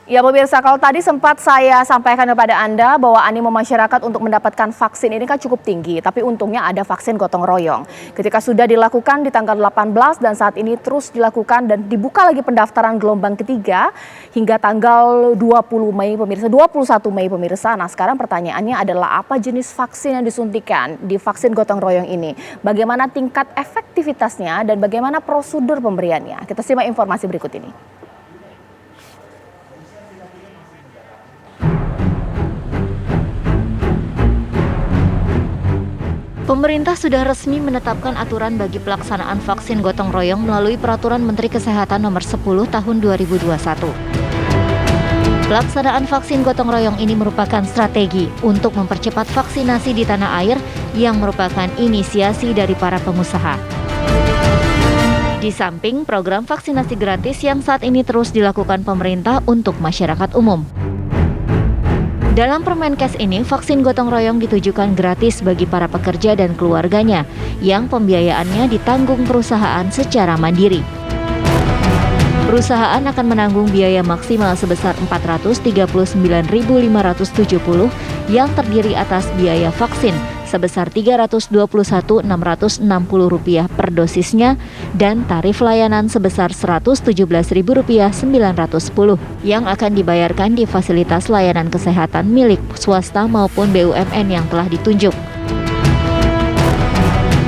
Ya pemirsa, kalau tadi sempat saya sampaikan kepada Anda bahwa animo masyarakat untuk mendapatkan vaksin ini kan cukup tinggi. Tapi untungnya ada vaksin gotong royong. Ketika sudah dilakukan di tanggal 18 dan saat ini terus dilakukan dan dibuka lagi pendaftaran gelombang ketiga hingga tanggal 20 Mei pemirsa, 21 Mei pemirsa. Nah sekarang pertanyaannya adalah apa jenis vaksin yang disuntikan di vaksin gotong royong ini? Bagaimana tingkat efektivitasnya dan bagaimana prosedur pemberiannya? Kita simak informasi berikut ini. Pemerintah sudah resmi menetapkan aturan bagi pelaksanaan vaksin gotong royong melalui Peraturan Menteri Kesehatan Nomor 10 Tahun 2021. Pelaksanaan vaksin gotong royong ini merupakan strategi untuk mempercepat vaksinasi di tanah air yang merupakan inisiasi dari para pengusaha. Di samping program vaksinasi gratis yang saat ini terus dilakukan pemerintah untuk masyarakat umum. Dalam Permenkes ini, vaksin gotong royong ditujukan gratis bagi para pekerja dan keluarganya yang pembiayaannya ditanggung perusahaan secara mandiri. Perusahaan akan menanggung biaya maksimal sebesar Rp439.570 yang terdiri atas biaya vaksin sebesar Rp321.660 per dosisnya dan tarif layanan sebesar Rp117.910 yang akan dibayarkan di fasilitas layanan kesehatan milik swasta maupun BUMN yang telah ditunjuk.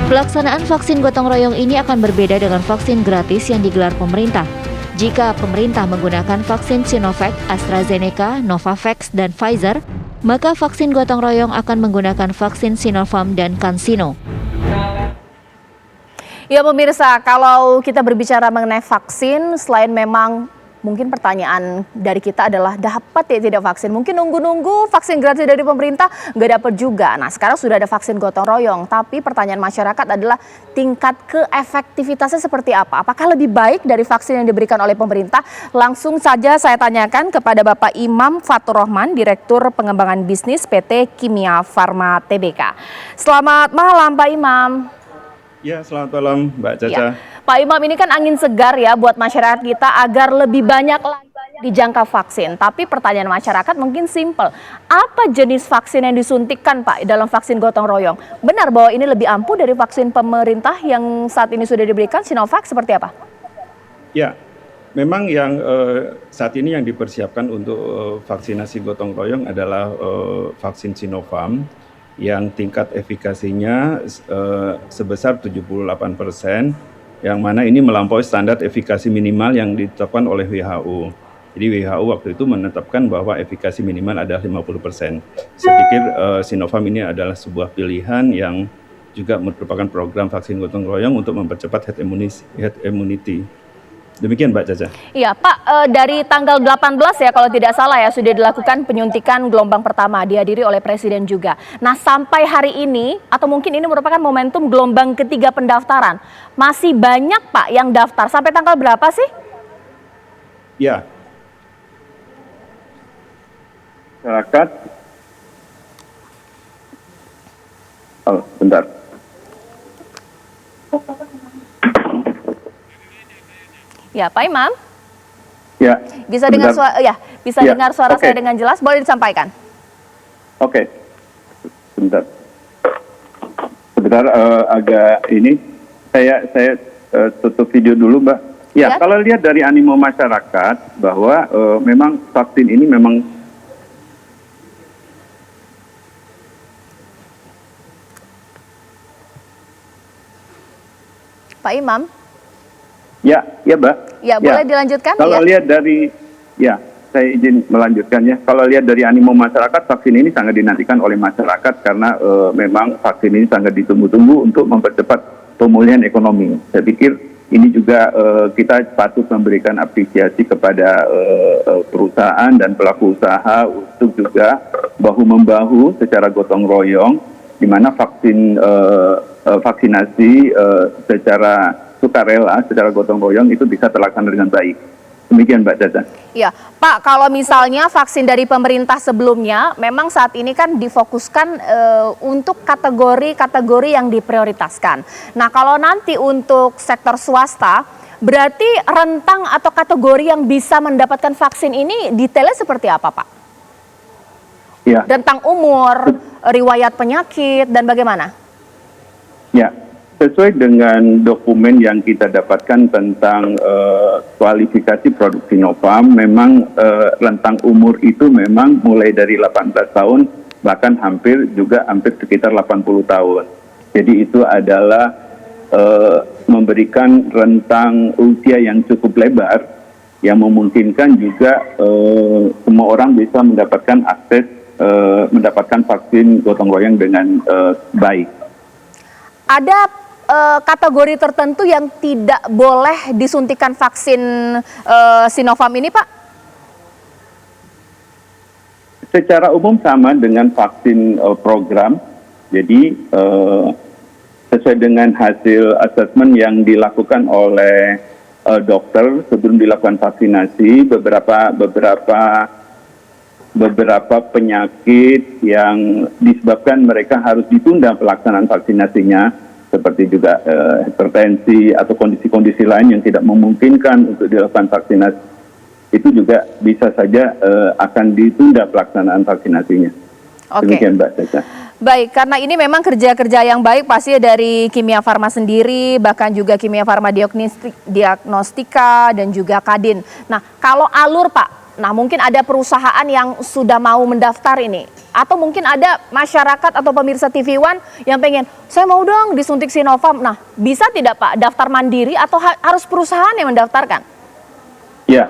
Pelaksanaan vaksin gotong royong ini akan berbeda dengan vaksin gratis yang digelar pemerintah. Jika pemerintah menggunakan vaksin Sinovac, AstraZeneca, Novavax, dan Pfizer, maka vaksin gotong royong akan menggunakan vaksin Sinopharm dan CanSino. Ya pemirsa, kalau kita berbicara mengenai vaksin, selain memang mungkin pertanyaan dari kita adalah dapat ya tidak vaksin. Mungkin nunggu-nunggu vaksin gratis dari pemerintah nggak dapat juga. Nah sekarang sudah ada vaksin gotong royong, tapi pertanyaan masyarakat adalah tingkat keefektivitasnya seperti apa? Apakah lebih baik dari vaksin yang diberikan oleh pemerintah? Langsung saja saya tanyakan kepada Bapak Imam Fatur Rahman, Direktur Pengembangan Bisnis PT Kimia Farma Tbk. Selamat malam Pak Imam. Ya, selamat malam Mbak Caca. Ya. Pak Imam, ini kan angin segar ya buat masyarakat kita agar lebih banyak lagi dijangka vaksin. Tapi pertanyaan masyarakat mungkin simpel. Apa jenis vaksin yang disuntikkan Pak dalam vaksin gotong royong? Benar bahwa ini lebih ampuh dari vaksin pemerintah yang saat ini sudah diberikan, Sinovac, seperti apa? Ya, memang yang saat ini yang dipersiapkan untuk vaksinasi gotong royong adalah vaksin Sinopharm yang tingkat efikasinya sebesar 78%. Yang mana ini melampaui standar efikasi minimal yang ditetapkan oleh WHO. Jadi WHO waktu itu menetapkan bahwa efikasi minimal adalah 50%. Saya pikir Sinopharm ini adalah sebuah pilihan yang juga merupakan program vaksin gotong royong untuk mempercepat herd immunity. Demikian Mbak Caca. Iya Pak, dari tanggal 18 ya kalau tidak salah ya sudah dilakukan penyuntikan gelombang pertama, dihadiri oleh Presiden juga. Nah sampai hari ini atau mungkin ini merupakan momentum gelombang ketiga pendaftaran, masih banyak Pak yang daftar, sampai tanggal berapa sih? Ya. Masyarakat, bentar. Ya Pak Imam. Ya. Bisa dengar suara, dengar suara saya dengan jelas, boleh disampaikan. Oke. Bentar. Sebentar agak ini saya tutup video dulu, Mbak. Ya, kalau lihat dari animo masyarakat bahwa memang vaksin ini memang Pak Imam. Ya, Mbak. Ya, boleh dilanjutkan? Kalau lihat dari, saya izin melanjutkan ya. Kalau lihat dari animo masyarakat, vaksin ini sangat dinantikan oleh masyarakat karena memang vaksin ini sangat ditunggu-tunggu untuk mempercepat pemulihan ekonomi. Saya pikir ini juga kita patut memberikan apresiasi kepada perusahaan dan pelaku usaha untuk juga bahu-membahu secara gotong royong, di mana vaksinasi secara sukarela, secara gotong royong itu bisa terlaksana dengan baik. Demikian Mbak Caca. Iya, Pak, kalau misalnya vaksin dari pemerintah sebelumnya, memang saat ini kan difokuskan untuk kategori-kategori yang diprioritaskan. Nah, kalau nanti untuk sektor swasta, Berarti rentang atau kategori yang bisa mendapatkan vaksin ini detailnya seperti apa, Pak? Ya, Rentang umur, riwayat penyakit, dan bagaimana? ya. Sesuai dengan dokumen yang kita dapatkan tentang kualifikasi produk Sinopharm, memang rentang umur itu memang mulai dari 18 tahun, bahkan hampir sekitar 80 tahun. Jadi itu adalah memberikan rentang usia yang cukup lebar, yang memungkinkan juga semua orang bisa mendapatkan akses, mendapatkan vaksin gotong royong dengan baik. Ada kategori tertentu yang tidak boleh disuntikan vaksin Sinopharm ini, Pak? Secara umum sama dengan vaksin program. Jadi sesuai dengan hasil asesmen yang dilakukan oleh dokter sebelum dilakukan vaksinasi, beberapa penyakit yang disebabkan mereka harus ditunda pelaksanaan vaksinasinya, seperti juga hipertensi atau kondisi-kondisi lain yang tidak memungkinkan untuk dilakukan vaksinasi, itu juga bisa saja akan ditunda pelaksanaan vaksinasinya. Oke. Demikian Mbak Caca. Baik, karena ini memang kerja-kerja yang baik pasti dari Kimia Farma sendiri, bahkan juga Kimia Farma Diagnostika dan juga Kadin. Nah, kalau alur Pak, nah mungkin ada perusahaan yang sudah mau mendaftar ini, atau mungkin ada masyarakat atau pemirsa TV One yang pengen, saya mau dong disuntik Sinopharm. Nah, bisa tidak Pak daftar mandiri atau harus perusahaan yang mendaftarkan? Ya,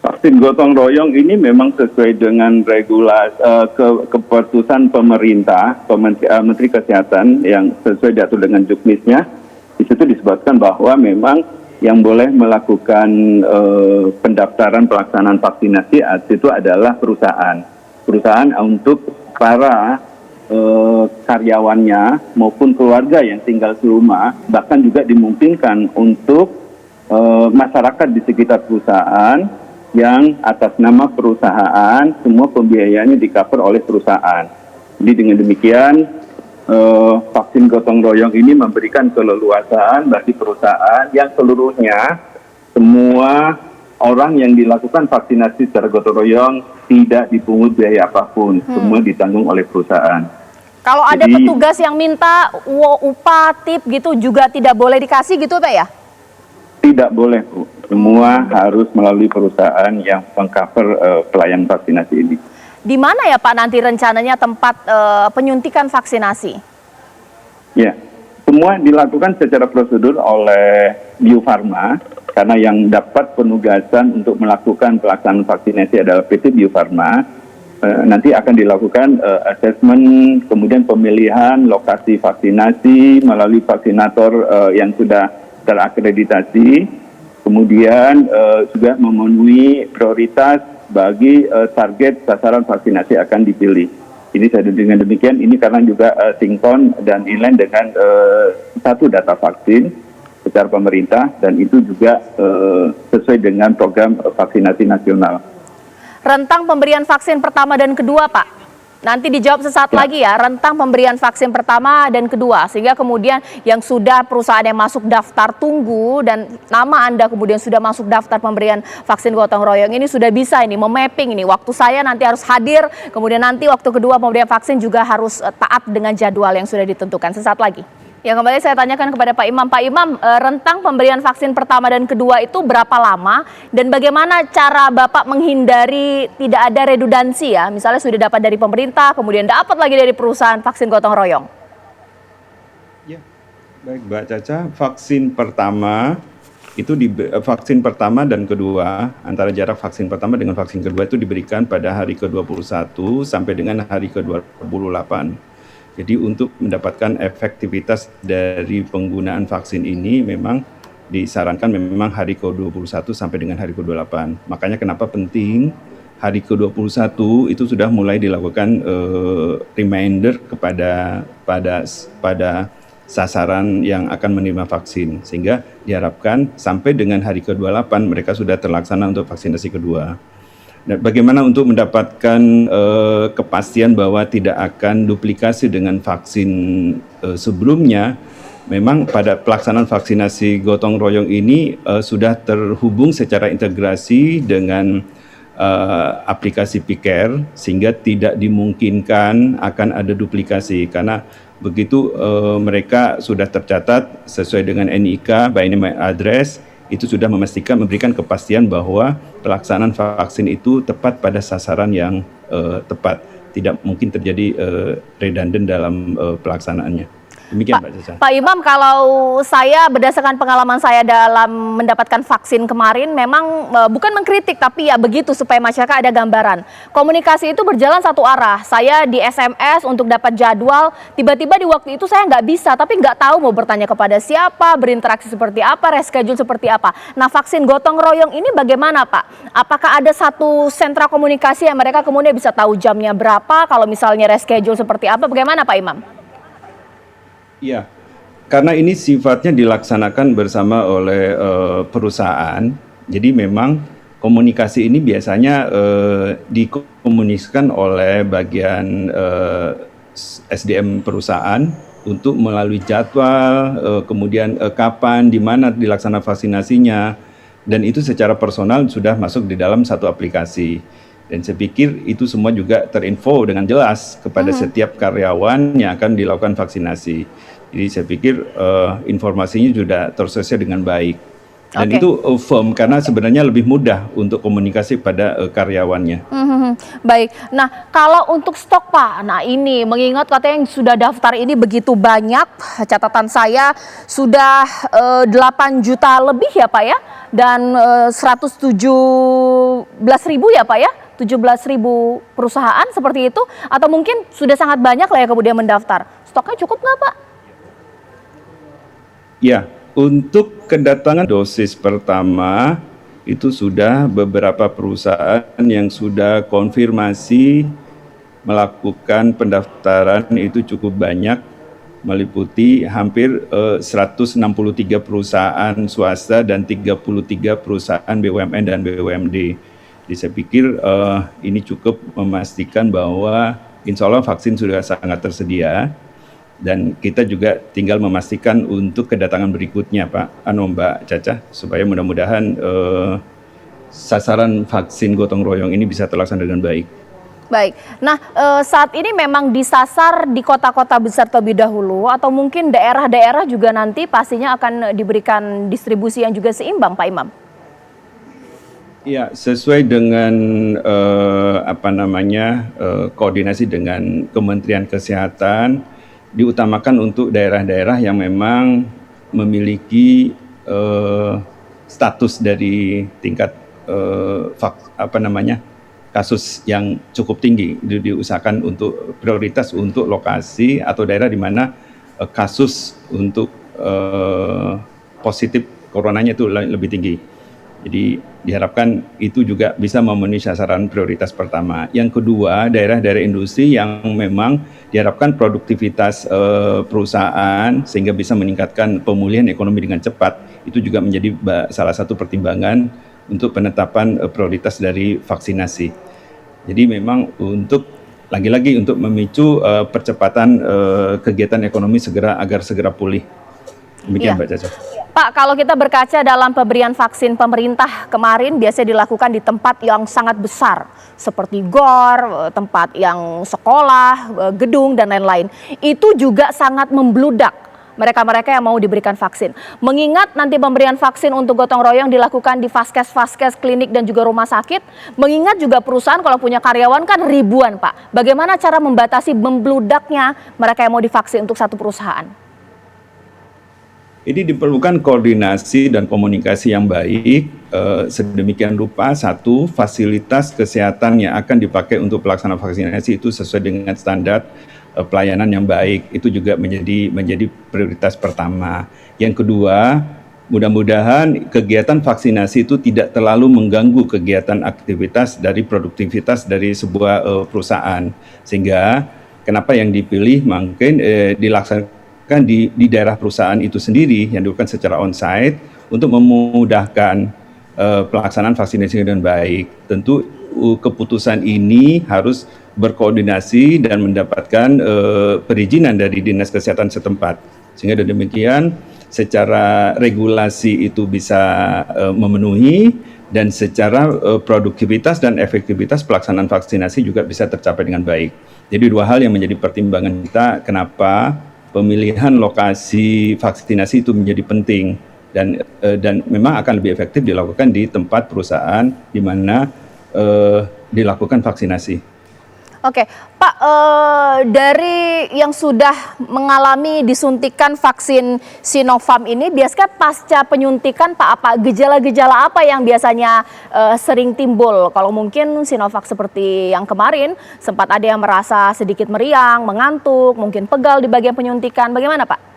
vaksin gotong royong ini memang sesuai dengan regulasi keputusan pemerintah, Menteri Kesehatan yang sesuai diatur dengan juknisnya. Di situ disebutkan bahwa memang yang boleh melakukan pendaftaran pelaksanaan vaksinasi itu adalah perusahaan untuk para karyawannya maupun keluarga yang tinggal di rumah, bahkan juga dimungkinkan untuk masyarakat di sekitar perusahaan yang atas nama perusahaan semua pembiayaannya di-cover oleh perusahaan. Jadi dengan demikian vaksin gotong royong ini memberikan keleluasaan bagi perusahaan yang seluruhnya semua orang yang dilakukan vaksinasi secara gotong royong tidak dipungut biaya apapun, semua ditanggung oleh perusahaan. Kalau ada petugas yang minta upah, tip gitu juga tidak boleh dikasih gitu Pak ya? Tidak boleh Bu, semua harus melalui perusahaan yang mengcover pelayanan vaksinasi ini. Di mana ya Pak nanti rencananya tempat penyuntikan vaksinasi? Ya, semua dilakukan secara prosedur oleh Bio Farma, karena yang dapat penugasan untuk melakukan pelaksanaan vaksinasi adalah PT Bio Farma. Nanti akan dilakukan asesmen, kemudian pemilihan lokasi vaksinasi melalui vaksinator yang sudah terakreditasi, kemudian juga memenuhi prioritas bagi target sasaran vaksinasi akan dipilih. Ini saya dengan demikian, ini karena juga sinkron dan inline dengan satu data vaksin secara pemerintah, dan itu juga sesuai dengan program vaksinasi nasional. Rentang pemberian vaksin pertama dan kedua Pak, nanti dijawab sesaat lagi ya, rentang pemberian vaksin pertama dan kedua, sehingga kemudian yang sudah perusahaan yang masuk daftar tunggu dan nama Anda kemudian sudah masuk daftar pemberian vaksin gotong royong ini sudah bisa ini memapping ini, waktu saya nanti harus hadir, kemudian nanti waktu kedua pemberian vaksin juga harus taat dengan jadwal yang sudah ditentukan. Sesaat lagi. Ya, kembali saya tanyakan kepada Pak Imam. Pak Imam, rentang pemberian vaksin pertama dan kedua itu berapa lama? Dan bagaimana cara Bapak menghindari tidak ada redundansi ya? Misalnya sudah dapat dari pemerintah, kemudian dapat lagi dari perusahaan vaksin gotong royong. Ya, baik Mbak Caca, vaksin pertama dan kedua, antara jarak vaksin pertama dengan vaksin kedua itu diberikan pada hari ke-21 sampai dengan hari ke-28. Jadi untuk mendapatkan efektivitas dari penggunaan vaksin ini memang disarankan memang hari ke-21 sampai dengan hari ke-28. Makanya kenapa penting hari ke-21 itu sudah mulai dilakukan reminder pada sasaran yang akan menerima vaksin. Sehingga diharapkan sampai dengan hari ke-28 mereka sudah terlaksana untuk vaksinasi kedua. Dan bagaimana untuk mendapatkan kepastian bahwa tidak akan duplikasi dengan vaksin sebelumnya, memang pada pelaksanaan vaksinasi gotong royong ini sudah terhubung secara integrasi dengan aplikasi Piker, sehingga tidak dimungkinkan akan ada duplikasi karena begitu mereka sudah tercatat sesuai dengan NIK by name by address, itu sudah memberikan kepastian bahwa pelaksanaan vaksin itu tepat pada sasaran yang tepat, tidak mungkin terjadi redundant dalam pelaksanaannya. Demikian Pak Caca. Pak Imam, kalau saya berdasarkan pengalaman saya dalam mendapatkan vaksin kemarin, memang bukan mengkritik, tapi ya begitu supaya masyarakat ada gambaran. Komunikasi itu berjalan satu arah. Saya di SMS untuk dapat jadwal, tiba-tiba di waktu itu saya nggak bisa, tapi nggak tahu mau bertanya kepada siapa, berinteraksi seperti apa, reschedule seperti apa. Nah, vaksin gotong royong ini bagaimana Pak? Apakah ada satu sentra komunikasi yang mereka kemudian bisa tahu jamnya berapa, kalau misalnya reschedule seperti apa, bagaimana Pak Imam? Iya, karena ini sifatnya dilaksanakan bersama oleh perusahaan, jadi memang komunikasi ini biasanya dikomunikasikan oleh bagian SDM perusahaan untuk melalui jadwal, kemudian kapan, di mana dilaksanakan vaksinasinya, dan itu secara personal sudah masuk di dalam satu aplikasi. Dan saya pikir itu semua juga terinfo dengan jelas kepada setiap karyawan yang akan dilakukan vaksinasi. Jadi saya pikir informasinya sudah tersedia dengan baik. Dan itu firm karena sebenarnya lebih mudah untuk komunikasi pada karyawannya. Baik, nah kalau untuk stok Pak, nah ini mengingat katanya yang sudah daftar ini begitu banyak, catatan saya sudah 8 juta lebih ya Pak ya, dan 117.000 ya Pak ya, 17.000 perusahaan seperti itu, atau mungkin sudah sangat banyak lah ya kemudian mendaftar. Stoknya cukup nggak Pak? Ya, untuk kedatangan dosis pertama itu sudah beberapa perusahaan yang sudah konfirmasi melakukan pendaftaran itu cukup banyak, meliputi hampir 163 perusahaan swasta dan 33 perusahaan BUMN dan BUMD. Jadi saya pikir ini cukup memastikan bahwa insya Allah vaksin sudah sangat tersedia. Dan kita juga tinggal memastikan untuk kedatangan berikutnya Mbak Caca, supaya mudah-mudahan sasaran vaksin gotong royong ini bisa terlaksana dengan baik. Baik, nah saat ini memang disasar di kota-kota besar terlebih dahulu, atau mungkin daerah-daerah juga nanti pastinya akan diberikan distribusi yang juga seimbang Pak Imam? Ya, sesuai dengan koordinasi dengan Kementerian Kesehatan, diutamakan untuk daerah-daerah yang memang memiliki status dari tingkat kasus yang cukup tinggi. Diusahakan untuk prioritas untuk lokasi atau daerah di mana kasus untuk positif coronanya itu lebih tinggi. Jadi diharapkan itu juga bisa memenuhi sasaran prioritas pertama. Yang kedua, daerah-daerah industri yang memang diharapkan produktivitas perusahaan sehingga bisa meningkatkan pemulihan ekonomi dengan cepat, itu juga menjadi salah satu pertimbangan untuk penetapan prioritas dari vaksinasi. Jadi memang untuk lagi-lagi untuk memicu percepatan kegiatan ekonomi agar segera pulih. Demikian Mbak Caca. Pak, kalau kita berkaca dalam pemberian vaksin pemerintah kemarin biasanya dilakukan di tempat yang sangat besar seperti GOR, tempat yang sekolah, gedung dan lain-lain. Itu juga sangat membludak mereka-mereka yang mau diberikan vaksin. Mengingat nanti pemberian vaksin untuk gotong royong dilakukan di vaskes, klinik dan juga rumah sakit. Mengingat juga perusahaan kalau punya karyawan kan ribuan Pak. Bagaimana cara membatasi membludaknya mereka yang mau divaksin untuk satu perusahaan? Ini diperlukan koordinasi dan komunikasi yang baik, sedemikian rupa satu, fasilitas kesehatan yang akan dipakai untuk pelaksanaan vaksinasi itu sesuai dengan standar pelayanan yang baik, itu juga menjadi prioritas pertama. Yang kedua, mudah-mudahan kegiatan vaksinasi itu tidak terlalu mengganggu kegiatan aktivitas dari produktivitas dari sebuah perusahaan, sehingga kenapa yang dipilih mungkin dilaksanakan di daerah perusahaan itu sendiri yang dilakukan secara onsite untuk memudahkan pelaksanaan vaksinasi dengan baik. Tentu keputusan ini harus berkoordinasi dan mendapatkan perizinan dari Dinas Kesehatan setempat. Sehingga dengan demikian secara regulasi itu bisa memenuhi dan secara produktivitas dan efektivitas pelaksanaan vaksinasi juga bisa tercapai dengan baik. Jadi dua hal yang menjadi pertimbangan kita kenapa pemilihan lokasi vaksinasi itu menjadi penting dan memang akan lebih efektif dilakukan di tempat perusahaan di mana dilakukan vaksinasi. Oke, Pak, dari yang sudah mengalami disuntikan vaksin Sinovac ini, biasanya pasca penyuntikan, Pak, apa gejala-gejala apa yang biasanya sering timbul? Kalau mungkin Sinovac seperti yang kemarin, sempat ada yang merasa sedikit meriang, mengantuk, mungkin pegal di bagian penyuntikan. Bagaimana, Pak?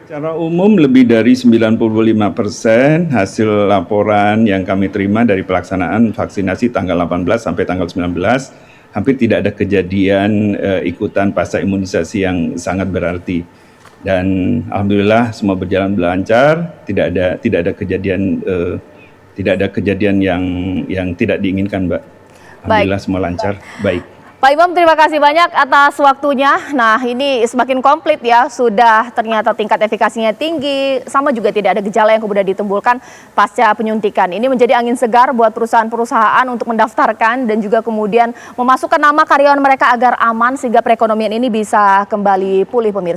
Secara umum lebih dari 95% hasil laporan yang kami terima dari pelaksanaan vaksinasi tanggal 18 sampai tanggal 19 hampir tidak ada kejadian ikutan pasca imunisasi yang sangat berarti. Dan alhamdulillah semua berjalan lancar, tidak ada kejadian yang tidak diinginkan, Mbak. Alhamdulillah semua lancar, baik. Pak Imam, terima kasih banyak atas waktunya. Nah, ini semakin komplit ya, sudah ternyata tingkat efikasinya tinggi, sama juga tidak ada gejala yang kemudian ditimbulkan pasca penyuntikan. Ini menjadi angin segar buat perusahaan-perusahaan untuk mendaftarkan dan juga kemudian memasukkan nama karyawan mereka agar aman sehingga perekonomian ini bisa kembali pulih, pemirsa.